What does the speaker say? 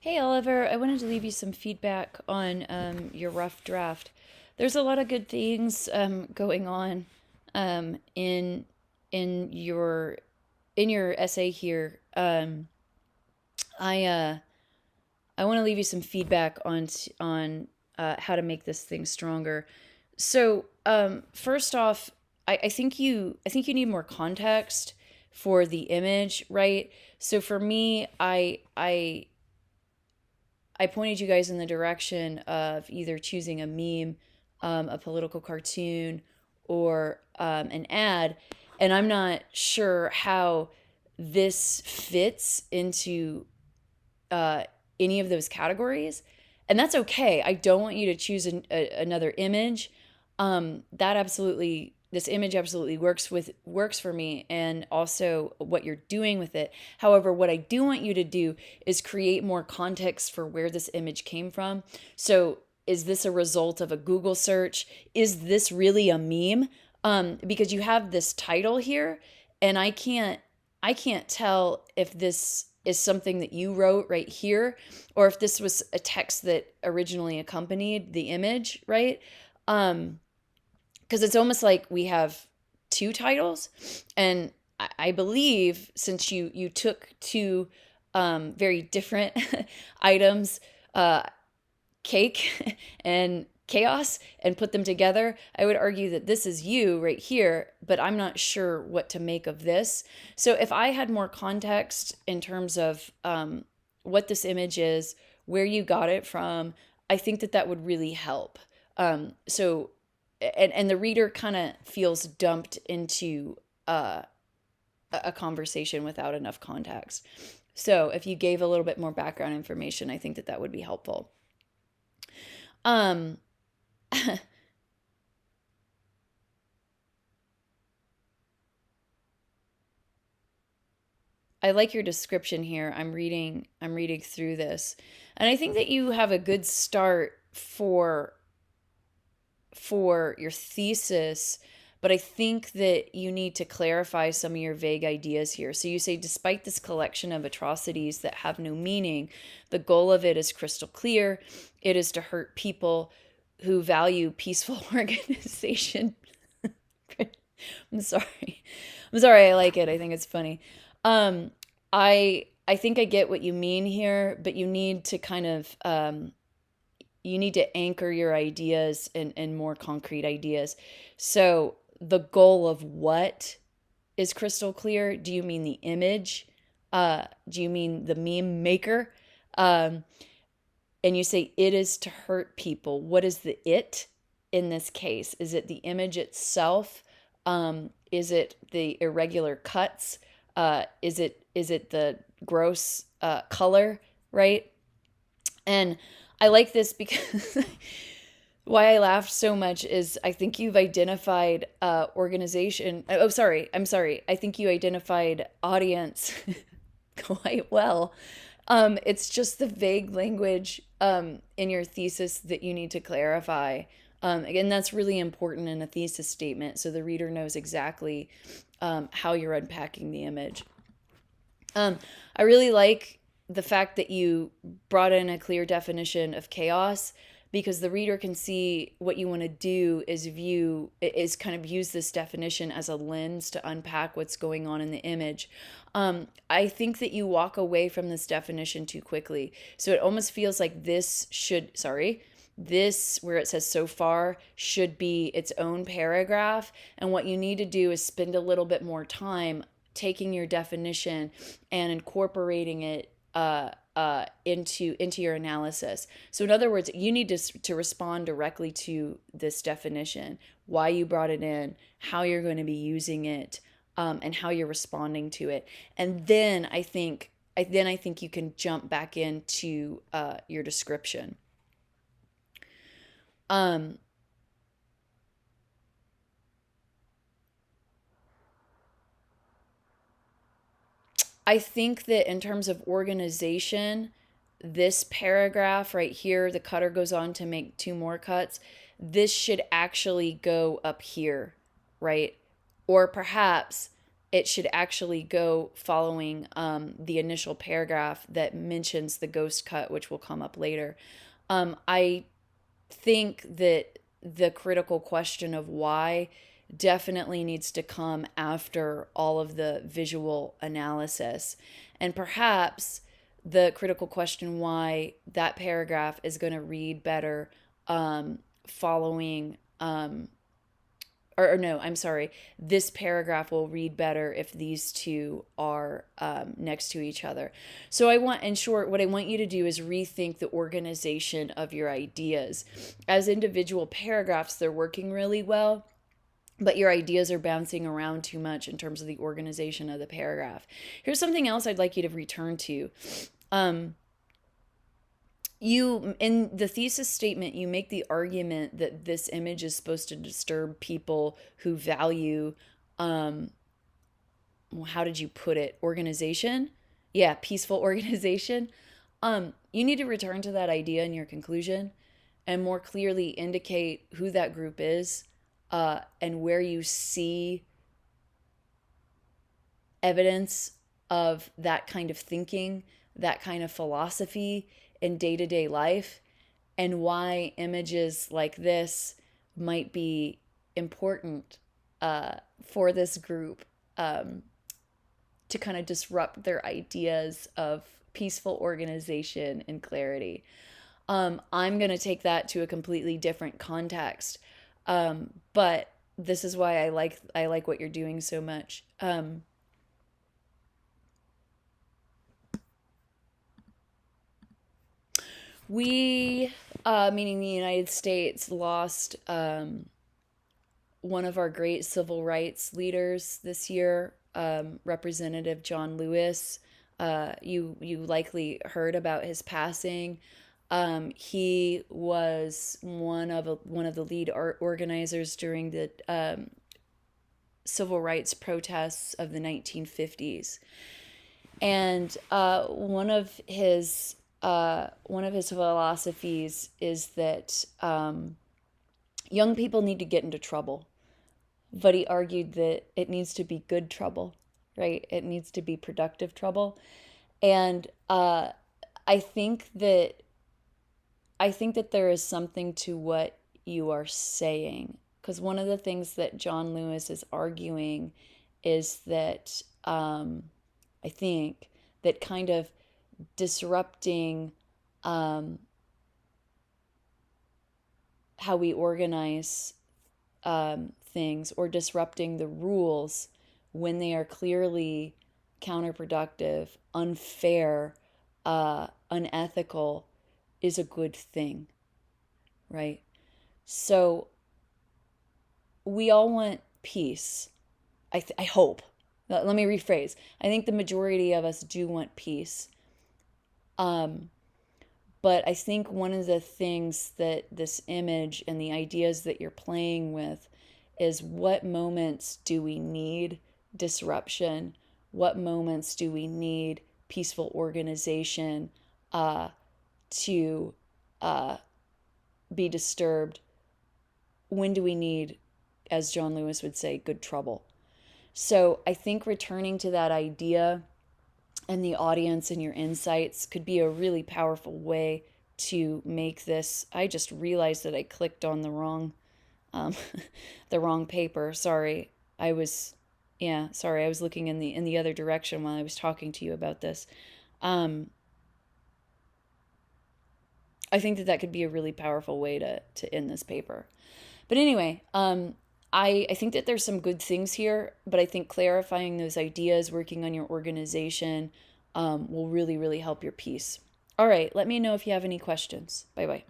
Hey Oliver, I wanted to leave you some feedback on your rough draft. There's a lot of good things going on um, in in your in your essay here. I I want to leave you some feedback on how to make this thing stronger. So first off, I think you need more context for the image, right? So for me, I pointed you guys in the direction of either choosing a meme, a political cartoon, or an ad. And I'm not sure how this fits into uh, any of those categories. And that's okay. I don't want you to choose another image. This image absolutely works for me, and also what you're doing with it. However, what I do want you to do is create more context for where this image came from. So, is this a result of a Google search? Is this really a meme? Because you have this title here, and I can't tell if this is something that you wrote right here or if this was a text that originally accompanied the image, right? Um, because it's almost like we have two titles, and I believe since you took two very different items, uh, cake and chaos, and put them together, I would argue that this is you right here, but I'm not sure what to make of this. So if I had more context in terms of what this image is, where you got it from, I think that that would really help. So and the reader kind of feels dumped into uh, a conversation without enough context. So if you gave a little bit more background information, I think that that would be helpful. Um, I like your description here. I'm reading through this. And I think that you have a good start for your thesis, but I think that you need to clarify some of your vague ideas here. So you say, despite this collection of atrocities that have no meaning, the goal of it is crystal clear. It is to hurt people who value peaceful organization. I'm sorry. I'm sorry. I like it. I think it's funny. Um, I think I get what you mean here, but you need to anchor your ideas in more concrete ideas. So the goal of what is crystal clear? Do you mean the image? Do you mean the meme maker? Um, and you say it is to hurt people. What is the it in this case? Is it the image itself? Is it the irregular cuts? Is it the gross color? Right? And I like this because why I laughed so much is I think you've identified organization. Oh, sorry. I'm sorry. I think you identified audience quite well. It's just the vague language in your thesis that you need to clarify. Again, that's really important in a thesis statement so the reader knows exactly how you're unpacking the image. I really like the fact that you brought in a clear definition of chaos because the reader can see what you want to do is kind of use this definition as a lens to unpack what's going on in the image. I think that you walk away from this definition too quickly. So it almost feels like this where it says so far should be its own paragraph. And what you need to do is spend a little bit more time taking your definition and incorporating it into your analysis. So in other words, you need to respond directly to this definition, why you brought it in, how you're going to be using it, and how you're responding to it. And then I think you can jump back into your description. Um, I think that in terms of organization, this paragraph right here, the cutter goes on to make two more cuts. This should actually go up here, right? Or perhaps it should actually go following the initial paragraph that mentions the ghost cut, which will come up later. I think that the critical question of why definitely needs to come after all of the visual analysis. And perhaps the critical question why that paragraph is going to read better following or no, I'm sorry, this paragraph will read better if these two are next to each other. So in short, what I want you to do is rethink the organization of your ideas. As individual paragraphs, they're working really well, but your ideas are bouncing around too much in terms of the organization of the paragraph. Here's something else I'd like you to return to. You, in the thesis statement, you make the argument that this image is supposed to disturb people who value, how did you put it? Organization? Yeah, peaceful organization. You need to return to that idea in your conclusion and more clearly indicate who that group is, and where you see evidence of that kind of thinking, that kind of philosophy in day-to-day life, and why images like this might be important for this group to kind of disrupt their ideas of peaceful organization and clarity. I'm going to take that to a completely different context, but this is why I like what you're doing so much. We, meaning the United States, lost one of our great civil rights leaders this year, Representative John Lewis. You likely heard about his passing. He was one of the lead organizers during the civil rights protests of the 1950s, and one of his philosophies is that young people need to get into trouble, but he argued that it needs to be good trouble, right? It needs to be productive trouble, and I think that there is something to what you are saying, because one of the things that John Lewis is arguing is that I think that kind of disrupting how we organize things, or disrupting the rules when they are clearly counterproductive, unfair, unethical, is a good thing, right? So we all want peace. I hope. Let me rephrase. I think the majority of us do want peace. But I think one of the things that this image and the ideas that you're playing with is, what moments do we need disruption? What moments do we need peaceful organization to be disturbed? When do we need, as John Lewis would say, good trouble? So I think returning to that idea and the audience and your insights could be a really powerful way to make this. I just realized that I clicked on the wrong the wrong paper. Sorry. I was looking in the other direction while I was talking to you about this. I think that could be a really powerful way to end this paper. But anyway, I think that there's some good things here, but I think clarifying those ideas, working on your organization, will really, really help your piece. All right, let me know if you have any questions. Bye-bye.